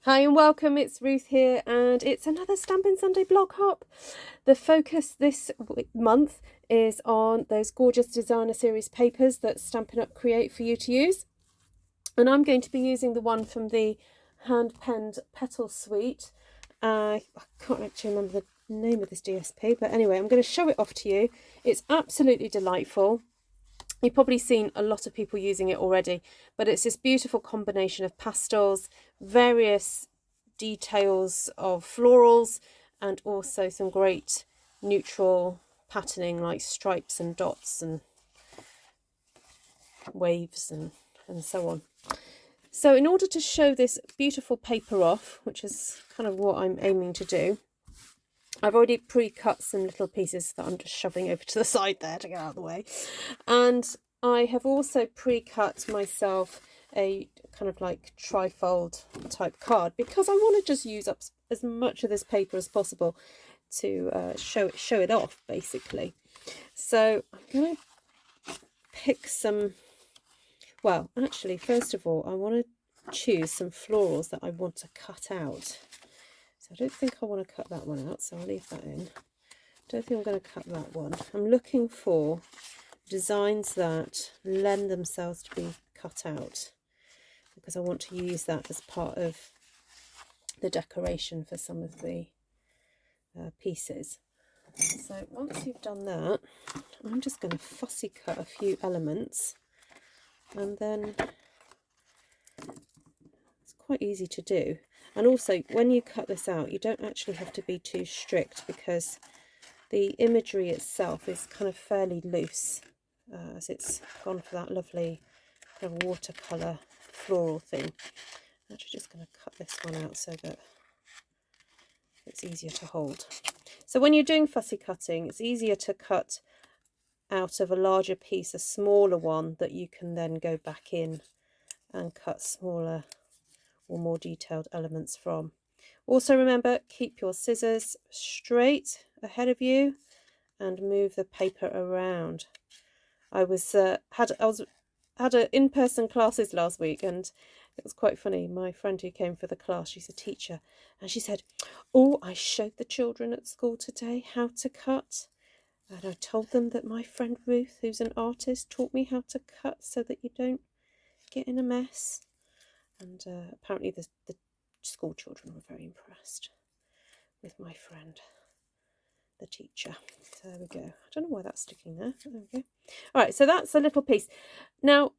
Hi and welcome, it's Ruth here and it's another Stampin' Sunday blog hop. The focus this month is on those gorgeous designer series papers that Stampin' Up! Create for you to use. And I'm going to be using the one from the hand-penned petal suite. I can't actually remember the name of this DSP, but anyway, I'm going to show it off to you. It's absolutely delightful. You've probably seen a lot of people using it already, but it's this beautiful combination of pastels, various details of florals, and also some great neutral patterning like stripes and dots and waves and so on. So in order to show this beautiful paper off, which is kind of what I'm aiming to do, I've already pre-cut some little pieces that I'm just shoving over to the side there to get out of the way. And I have also pre-cut myself a kind of like trifold type card because I want to just use up as much of this paper as possible to show it off, basically. So I'm going to pick some, well, actually, first of all, I want to choose some florals that I want to cut out. I don't think I want to cut that one out, so I'll leave that in. I don't think I'm going to cut that one. I'm looking for designs that lend themselves to be cut out because I want to use that as part of the decoration for some of the pieces. So once you've done that, I'm just going to fussy cut a few elements, and then it's quite easy to do. And also, when you cut this out, you don't actually have to be too strict because the imagery itself is kind of fairly loose, as it's gone for that lovely kind of watercolour floral thing. I'm actually just going to cut this one out so that it's easier to hold. So when you're doing fussy cutting, it's easier to cut out of a larger piece, a smaller one that you can then go back in and cut smaller or more detailed elements from. Also remember, keep your scissors straight ahead of you and move the paper around. I had in-person classes last week, and it was quite funny. My friend who came for the class, she's a teacher, and she said, "Oh, I showed the children at school today how to cut, and I told them that my friend Ruth, who's an artist, taught me how to cut so that you don't get in a mess." And apparently the school children were very impressed with my friend, the teacher. So there we go. I don't know why that's sticking there. There we go. All right, so that's a little piece. Now,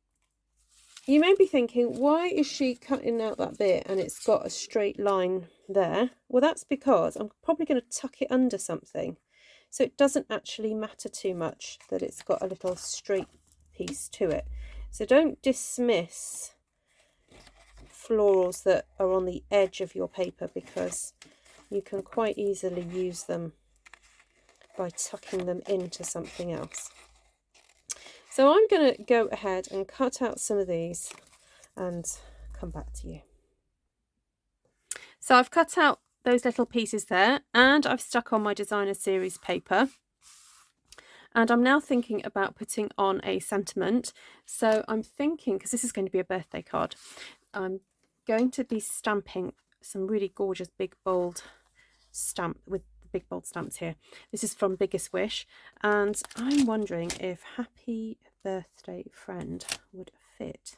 you may be thinking, why is she cutting out that bit and it's got a straight line there? Well, that's because I'm probably going to tuck it under something. So it doesn't actually matter too much that it's got a little straight piece to it. So don't dismiss florals that are on the edge of your paper, because you can quite easily use them by tucking them into something else. So I'm going to go ahead and cut out some of these and come back to you. So I've cut out those little pieces there, and I've stuck on my designer series paper. And I'm now thinking about putting on a sentiment. So I'm thinking, because this is going to be a birthday card, I'm going to be stamping some really gorgeous big bold stamp with the big bold stamps here. This is from Biggest Wish, and I'm wondering if Happy Birthday Friend would fit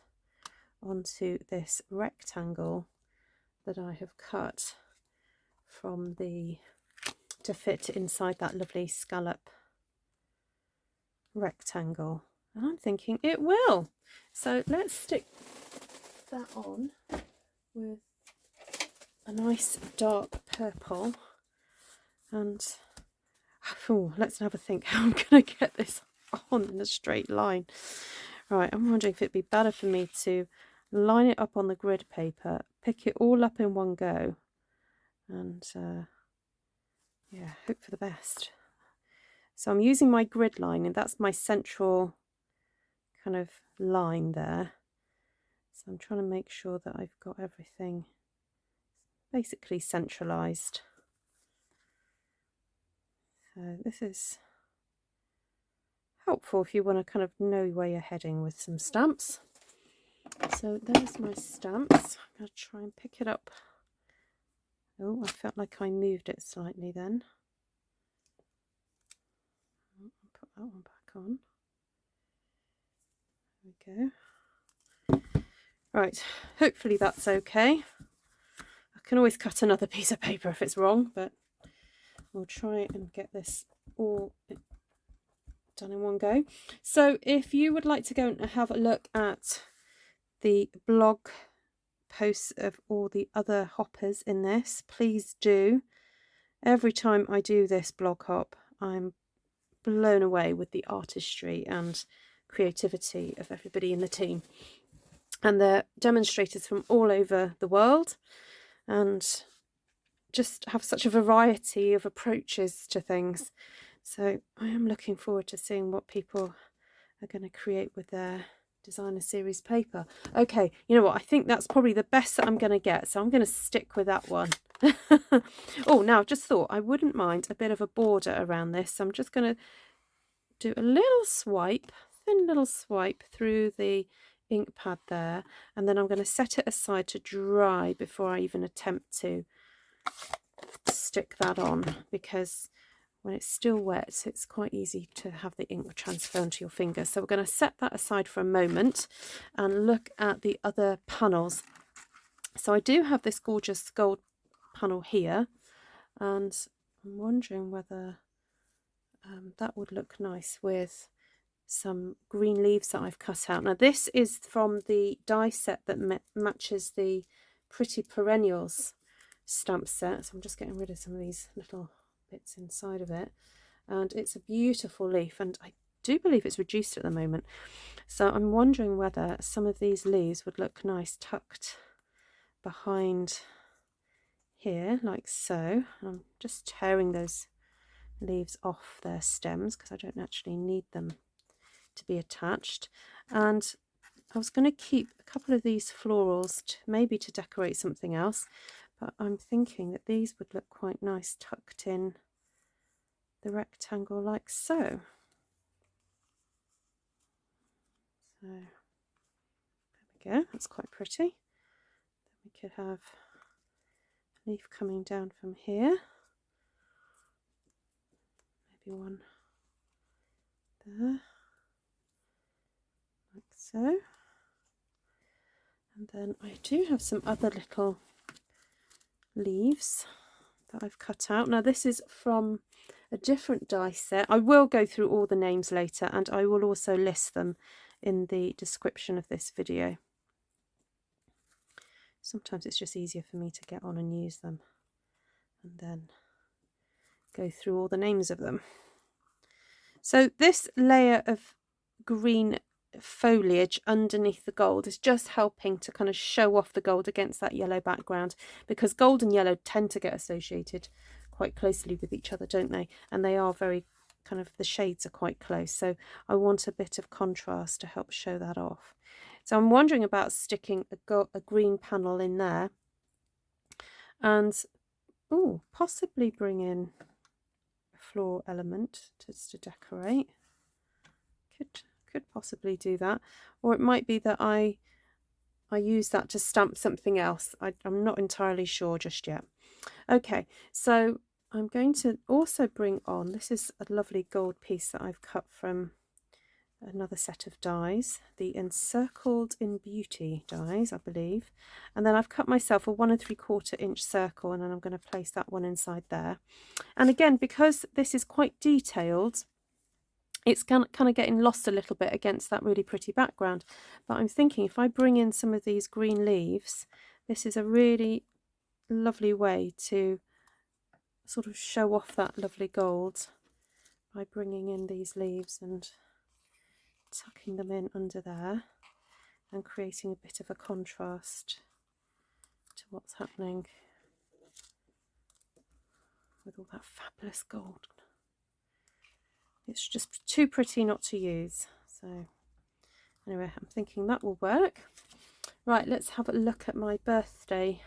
onto this rectangle that I have cut from to fit inside that lovely scallop rectangle. And I'm thinking it will. So let's stick that on with a nice dark purple, and let's have a think how I'm going to get this on in a straight line. Right, I'm wondering if it'd be better for me to line it up on the grid paper, pick it all up in one go, and yeah, hope for the best. So I'm using my grid line, and that's my central kind of line there. So I'm trying to make sure that I've got everything basically centralized. So this is helpful if you want to kind of know where you're heading with some stamps. So there's my stamps. I'm going to try and pick it up Oh, I felt like I moved it slightly then. I'll put that one back on. There we go. Right, hopefully that's okay. I can always cut another piece of paper if it's wrong, but we'll try and get this all done in one go. So if you would like to go and have a look at the blog posts of all the other hoppers in this, please do. Every time I do this blog hop, I'm blown away with the artistry and creativity of everybody in the team. And they're demonstrators from all over the world and just have such a variety of approaches to things. So I am looking forward to seeing what people are going to create with their designer series paper. Okay, you know what, I think that's probably the best that I'm going to get, so I'm going to stick with that one. Oh, now I've just thought I wouldn't mind a bit of a border around this, so I'm just going to do a little swipe, thin little swipe through the ink pad there, and then I'm going to set it aside to dry before I even attempt to stick that on, because when it's still wet it's quite easy to have the ink transfer onto your fingers. So we're going to set that aside for a moment and look at the other panels. So I do have this gorgeous gold panel here, and I'm wondering whether that would look nice with some green leaves that I've cut out. Now this is from the die set that matches the Pretty Perennials stamp set, so I'm just getting rid of some of these little bits inside of it, and it's a beautiful leaf, and I do believe it's reduced at the moment, so I'm wondering whether some of these leaves would look nice tucked behind here like so. I'm just tearing those leaves off their stems because I don't actually need them to be attached, and I was going to keep a couple of these florals maybe to decorate something else, but I'm thinking that these would look quite nice tucked in the rectangle like so. So there we go, that's quite pretty. Then we could have a leaf coming down from here, maybe one there, like so. And then I do have some other little leaves that I've cut out. Now this is from a different die set. I will go through all the names later, and I will also list them in the description of this video. Sometimes it's just easier for me to get on and use them and then go through all the names of them. So this layer of green foliage underneath the gold is just helping to kind of show off the gold against that yellow background, because gold and yellow tend to get associated quite closely with each other, don't they? And they are very kind of, the shades are quite close, so I want a bit of contrast to help show that off. So I'm wondering about sticking a green panel in there, and possibly bring in a floral element just to decorate. Could possibly do that, or it might be that I use that to stamp something else. I'm not entirely sure just yet. Okay, so I'm going to also bring on, this is a lovely gold piece that I've cut from another set of dies, the Encircled in Beauty dies, I believe, and then I've cut myself a 1 3/4 inch circle, and then I'm going to place that one inside there. And again, because this is quite detailed, it's kind of getting lost a little bit against that really pretty background, but I'm thinking if I bring in some of these green leaves, this is a really lovely way to sort of show off that lovely gold by bringing in these leaves and tucking them in under there and creating a bit of a contrast to what's happening with all that fabulous gold. It's just too pretty not to use. So anyway, I'm thinking that will work. Right, let's have a look at my birthday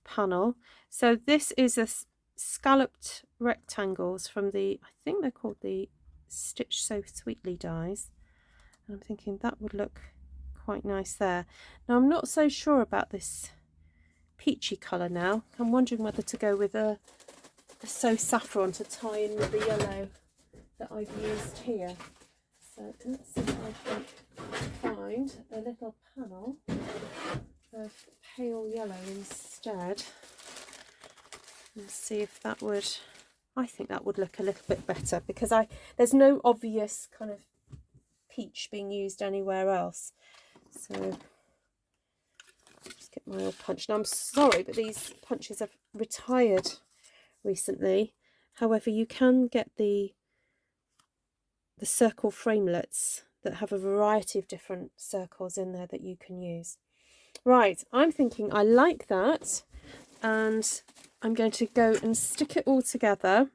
panel. So this is a scalloped rectangles from the, I think they're called the Stitch So Sweetly dies. And I'm thinking that would look quite nice there. Now I'm not so sure about this peachy colour now. I'm wondering whether to go with a So Saffron to tie in with the yellow that I've used here. So let's see if I can find a little panel of pale yellow instead. And see if that would, I think that would look a little bit better, because there's no obvious kind of peach being used anywhere else. So just get my old punch. Now I'm sorry, but these punches have retired recently. However, you can get the circle framelets that have a variety of different circles in there that you can use. Right, I'm thinking I like that, and I'm going to go and stick it all together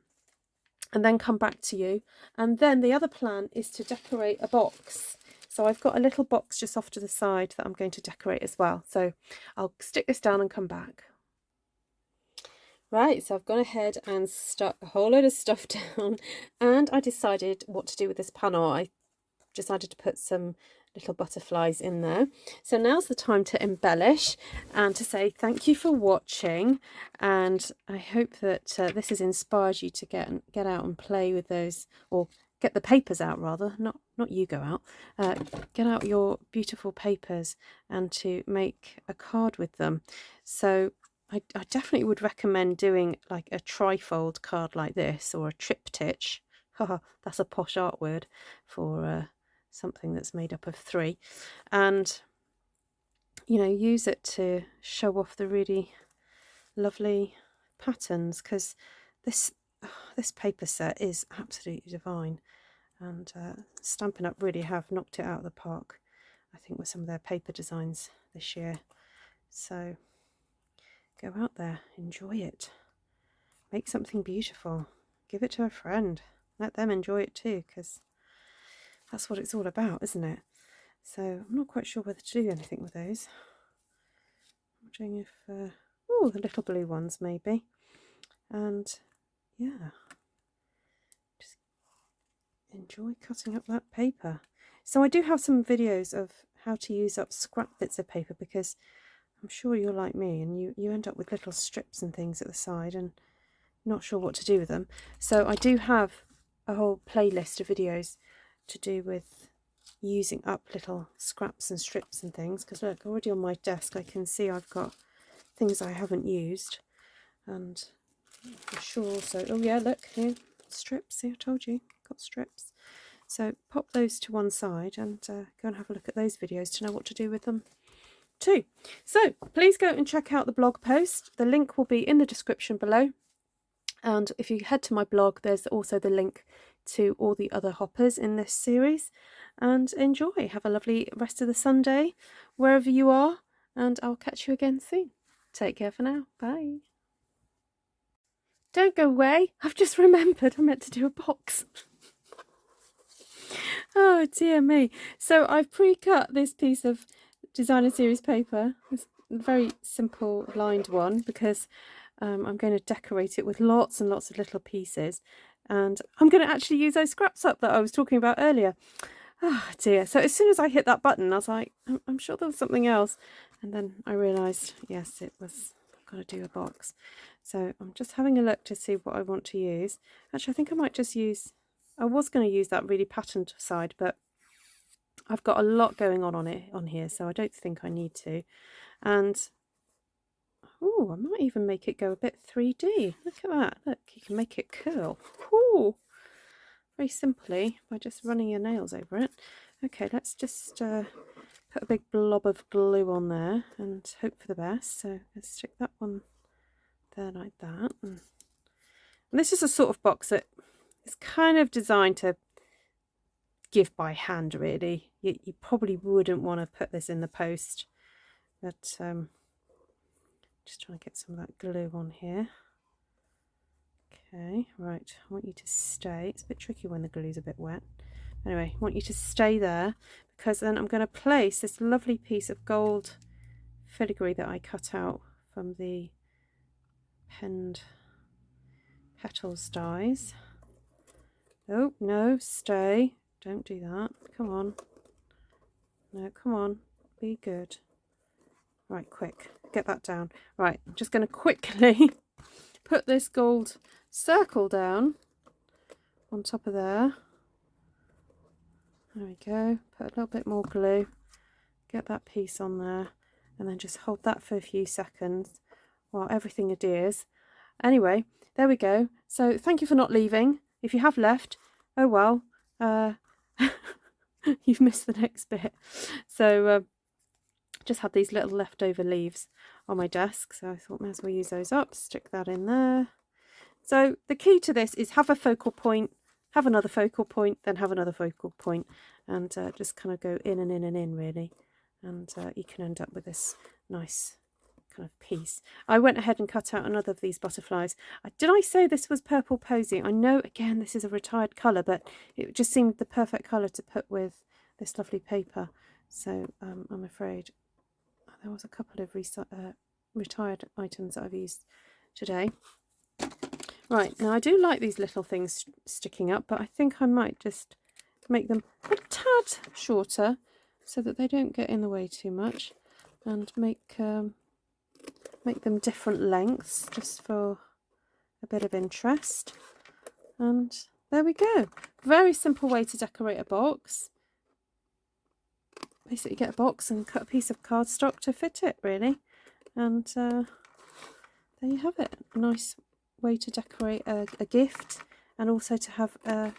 and then come back to you. And then the other plan is to decorate a box. So I've got a little box just off to the side that I'm going to decorate as well. So I'll stick this down and come back. Right, so I've gone ahead and stuck a whole load of stuff down, and I decided what to do with this panel. I decided to put some little butterflies in there. So now's the time to embellish and to say thank you for watching, and I hope that this has inspired you to get out and play with those, or get the papers out rather, not you go out, get out your beautiful papers and to make a card with them. So I definitely would recommend doing like a trifold card like this, or a triptych. Haha, that's a posh art word for something that's made up of 3, and use it to show off the really lovely patterns, because this paper set is absolutely divine, and Stampin' Up really have knocked it out of the park, I think, with some of their paper designs this year. So go out there, enjoy it, make something beautiful, give it to a friend, let them enjoy it too, because that's what it's all about, isn't it? So I'm not quite sure whether to do anything with those. I'm wondering if, oh, the little blue ones maybe. And yeah, just enjoy cutting up that paper. So I do have some videos of how to use up scrap bits of paper, because I'm sure you're like me and you end up with little strips and things at the side and not sure what to do with them. So I do have a whole playlist of videos to do with using up little scraps and strips and things, because look, already on my desk I can see I've got things I haven't used, and I'm sure also, oh yeah, look here, strips, see, I told you, got strips. So pop those to one side and go and have a look at those videos to know what to do with them too. So please go and check out the blog post. The link will be in the description below, and if you head to my blog, there's also the link to all the other hoppers in this series. And enjoy, have a lovely rest of the Sunday wherever you are, and I'll catch you again soon. Take care for now, bye. Don't go away, I've just remembered I meant to do a box. Oh dear me. So I've pre-cut this piece of designer series paper, this very simple lined one, because I'm going to decorate it with lots and lots of little pieces, and I'm going to actually use those scraps up that I was talking about earlier. Oh dear. So as soon as I hit that button, I was like, I'm sure there was something else, and then I realised, yes, it was, I've got to do a box. So I'm just having a look to see what I want to use. Actually, I think I might just use, I was going to use that really patterned side, but I've got a lot going on here, so I don't think I need to. And oh, I might even make it go a bit 3D. Look at that. Look, you can make it curl. Ooh, very simply by just running your nails over it. Okay, let's just put a big blob of glue on there and hope for the best. So let's stick that one there like that. And this is a sort of box that is kind of designed to give by hand, really. You probably wouldn't want to put this in the post, but just trying to get some of that glue on here. Okay, right, I want you to stay. It's a bit tricky when the glue's a bit wet. Anyway, I want you to stay there, because then I'm going to place this lovely piece of gold filigree that I cut out from the Penned Petals dies. Oh, no, stay. Don't do that. Come on. No, come on. Be good. Right, quick, get that down. Right, I'm just going to quickly put this gold circle down on top of there. There we go. Put a little bit more glue. Get that piece on there. And then just hold that for a few seconds while everything adheres. Anyway, there we go. So thank you for not leaving. If you have left, oh well. You've missed the next bit. So just had these little leftover leaves on my desk. So I thought may as well use those up. Stick that in there. So the key to this is have a focal point, have another focal point, then have another focal point, and just kind of go in and in and in really, and you can end up with this nice kind of piece. I went ahead and cut out another of these butterflies. Did I say this was Purple Posy? I know again this is a retired colour, but it just seemed the perfect colour to put with this lovely paper. So I'm afraid there was a couple of retired items that I've used today. Right, now I do like these little things sticking up, but I think I might just make them a tad shorter so that they don't get in the way too much, and make them different lengths just for a bit of interest. And there we go. Very simple way to decorate a box. Basically get a box and cut a piece of cardstock to fit it really, and there you have it. A nice way to decorate a gift, and also to have a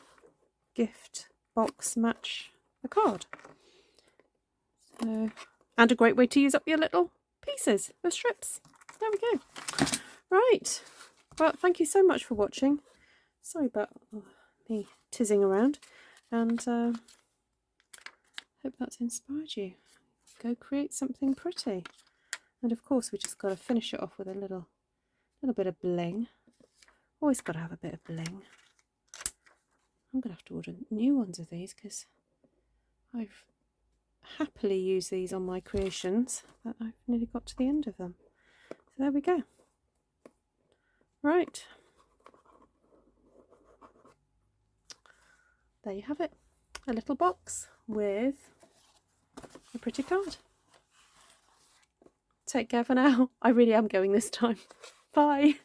gift box match the card. So, and a great way to use up your little pieces, your strips. There we go. Right, well, thank you so much for watching. Sorry about me tizzing around, and hope that's inspired you. Go create something pretty. And of course we just got to finish it off with a little bit of bling. Always got to have a bit of bling. I'm going to have to order new ones of these because I've happily used these on my creations, but I've nearly got to the end of them. So there we go. Right. There you have it. A little box with a pretty card. Take care for now. I really am going this time. Bye.